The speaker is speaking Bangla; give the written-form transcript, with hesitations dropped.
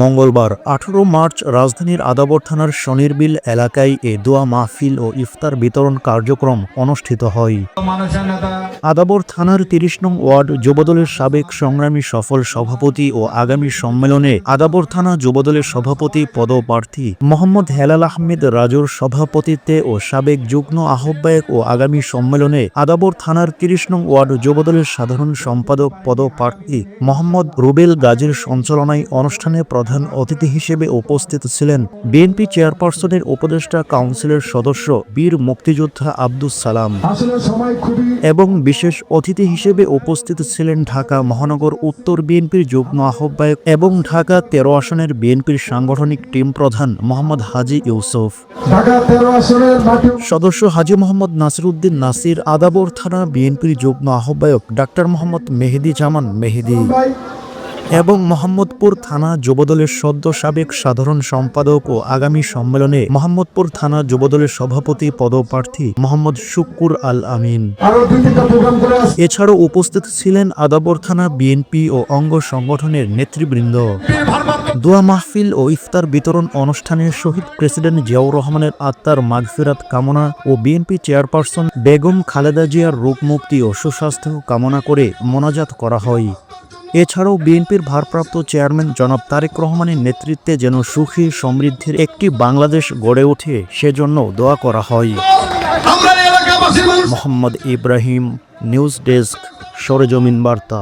মঙ্গলবার ১৮ মার্চ রাজধানীর আদাবর থানার শনিরবিল এলাকায় এ দোয়া মাহফিল ও ইফতার বিতরণ কার্যক্রম অনুষ্ঠিত হয়। আদাবর থানার ৩০ নং ওয়ার্ড যুবদলের সাবেক সংগ্রামী সফল সভাপতি ও আগামী সম্মেলনে আদাবর থানা যুবদলের সভাপতি পদপ্রার্থী মোহাম্মদ হেলাল আহমেদ রাজুর সভাপতিত্বে ও সাবেক যুগ্ম আহ্বায়ক ও আগামী সম্মেলনে আদাবর থানার ৩০ নং ওয়ার্ড যুবদলের সাধারণ সম্পাদক পদপ্রার্থী মোহাম্মদ রুবেল গাজীর সঞ্চালনায় অনুষ্ঠানে প্রধান অতিথি হিসেবে উপস্থিত ছিলেন বিএনপি চেয়ারপারসনের উপদেষ্টা কাউন্সিলের সদস্য বীর মুক্তিযোদ্ধা আব্দুস সালাম এবং বিশেষ অতিথি হিসেবে উপস্থিত ছিলেন ঢাকা মহানগর উত্তর বিএনপির যুগ্ম আহ্বায়ক এবং ঢাকা ১৩ আসনের বিএনপির সাংগঠনিক টিম প্রধান মোহাম্মদ হাজী ইউসুফ, সদস্য হাজী মোহাম্মদ নাসিরউদ্দিন নাসির, আদাবর থানা বিএনপির যুগ্ম আহ্বায়ক ডাক্তার মোহাম্মদ মেহেদি জামান মেহেদি এবং মোহাম্মদপুর থানা যুবদলের সদ্য সাবেক সাধারণ সম্পাদক ও আগামী সম্মেলনে মোহাম্মদপুর থানা যুবদলের সভাপতি পদপ্রার্থী মোহাম্মদ শুক্কুর আল আমিন। এছাড়াও উপস্থিত ছিলেন আদাবর থানা বিএনপি ও অঙ্গ সংগঠনের নেতৃবৃন্দ। দোয়া মাহফিল ও ইফতার বিতরণ অনুষ্ঠানে শহীদ প্রেসিডেন্ট জিয়াউর রহমানের আত্মার মাগফিরাত কামনা ও বিএনপি চেয়ারপারসন বেগম খালেদা জিয়ার রোগ মুক্তি ও সুস্বাস্থ্য কামনা করে মোনাজাত করা হয়। এছাড়াও বিএনপির ভারপ্রাপ্ত চেয়ারম্যান জনাব তারেক রহমানের নেতৃত্বে যেন সুখী সমৃদ্ধির একটি বাংলাদেশ গড়ে ওঠে সেজন্য দোয়া করা হয়। মোহাম্মদ ইব্রাহিম, নিউজ ডেস্ক, সরেজমিন বার্তা।